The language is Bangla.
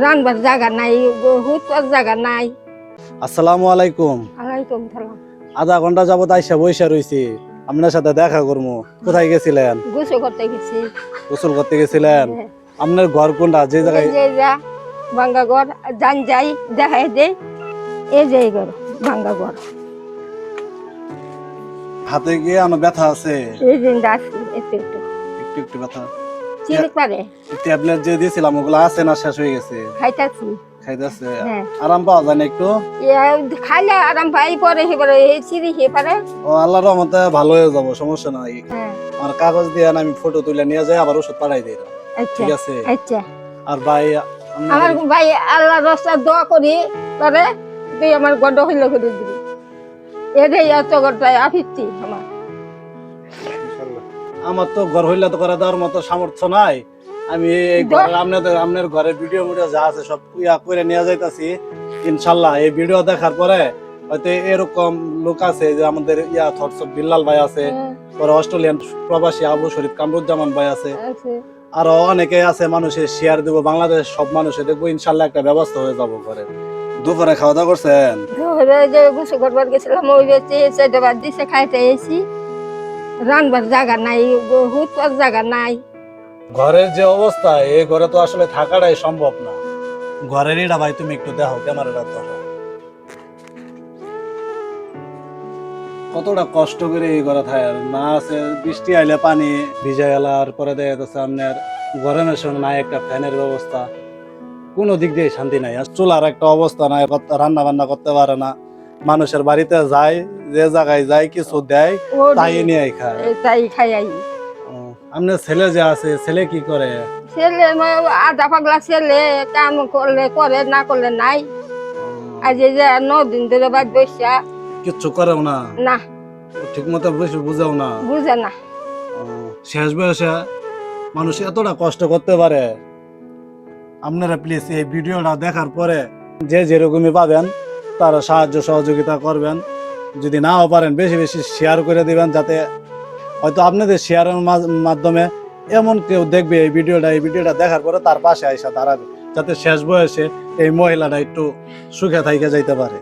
রানবার জায়গা নাই, হুতবার জায়গা নাই। আসসালামু আলাইকুম। আলাইকুম সালাম। আধা ঘন্টা যাবত আইসা বইসা রইছি, আপনার সাথে দেখা করবো। কোথায় গেছিলেন? গোসল করতে গেছি। গোসল করতে গেছিলেন? হ্যাঁ। আপনার ঘর কোনটা? যে জায়গায় এই যে যা ভাঙ্গা ঘর যান যাই দেখাই দে, এই যে এই ঘর ভাঙ্গা ঘর। হাতে গিয়ে আমার ব্যথা আছে, এই যে আসছি একটু একটু একটু একটু ব্যথা। চিনি পারে ট্যাবলেট যে দিয়েছিলাম ওগুলো আছে না শেষ হয়ে গেছে? খাইতাছি। খাইতেছে? হ্যাঁ। আরাম পাওয়া যায় না একটু? খাইলে আরাম পাই, পরে হেবারে এই চিনি খেয়ে পারে। ও আল্লাহর রহমতে ভালো হয়ে যাবো, সমস্যা নাই। হ্যাঁ। আমার কাগজ দিয়ে আমি ফটো তুলে নিয়ে যাই, আবার ওষুধ পাঠাই দিই। আচ্ছা ঠিক আছে? আচ্ছা। আর ভাই আমার ভাই আল্লাহ রাস্তা দোয়া করি করে তুই আমার গড হইল করে দিবি। এটাই এত গডটাই আফিত্তি আমার। আমার তো ঘর হইলে তো করে দেওয়ার মতো সামর্থ্য নাই। আমি এই ঘরের আপনার ঘরের ভিডিও যা আছে সব করে নিয়ে যাইতাছি। ইনশাল্লাহ এই ভিডিও দেখার পরে হয়তো এরকম লোক আছে যে আমাদের থটস বিল্লাল ভাই আছে, পরে অস্ট্রেলিয়ান প্রবাসী আবু শরীফ কামরুজ্জামান ভাই আছে, আরো অনেকে আছে। মানুষের শেয়ার দেবো, বাংলাদেশ সব মানুষে দেখবো, ইনশাল্লাহ একটা ব্যবস্থা হয়ে যাবো ঘরে। দুপুরে খাওয়া দাওয়া করছেন? যে গোসল করবার গেছিলাম ওই বেঁচে সেটা বাদ দিছে খাইতে এসি। রানবার জায়গা নাই, হুতবার জায়গা নাই। ঘরের যে অবস্থা, এই ঘরে তো আসলে থাকাটাই সম্ভব না। ঘরের এটা ভাই তুমি একটু দেখো, ক্যামেরাটা ধরো, কতটা কষ্ট করে এই ঘরে থাকে। না আছে বৃষ্টি আইলে পানি ভিজা এলার পরে দেখা যাচ্ছে আপনার গরমের সময় নাই একটা ফ্যানের ব্যবস্থা, কোনো দিক দিয়ে শান্তি নাই। আর চুলার একটা অবস্থা নাই, রান্না বান্না করতে পারে না। মানুষের বাড়িতে যায়, যে জায়গায় যায় কিছু দেয় তাই নিয়ে খায়, তাই খাই আই। আপনার ছেলে যে আছে, ছেলে কি করে? ছেলে আধা পাগলা ছেলে, কাম করলে করে, না করলে নাই। আজ এই যে 9 দিন ধরে বাদ বসা কিচ্ছু করেও না? না। ঠিক মতো বুঝেও না? বুঝে না। শেষ বয়সে মানুষ এতটা কষ্ট করতে পারে? আপনারা প্লিজ এই ভিডিওটা দেখার পরে যে যেরকমই পাবেন তারা সাহায্য সহযোগিতা করবেন। যদি নাও পারেন বেশি বেশি শেয়ার করে দিবেন, যাতে হয়তো আপনাদের শেয়ারের মাধ্যমে এমন কেউ দেখবে এই ভিডিওটা দেখার পরে তার পাশে আইসা দাঁড়াবে, যাতে শেষ বয়সে এই মহিলাটা একটু সুখে থাইকে যাইতে পারে।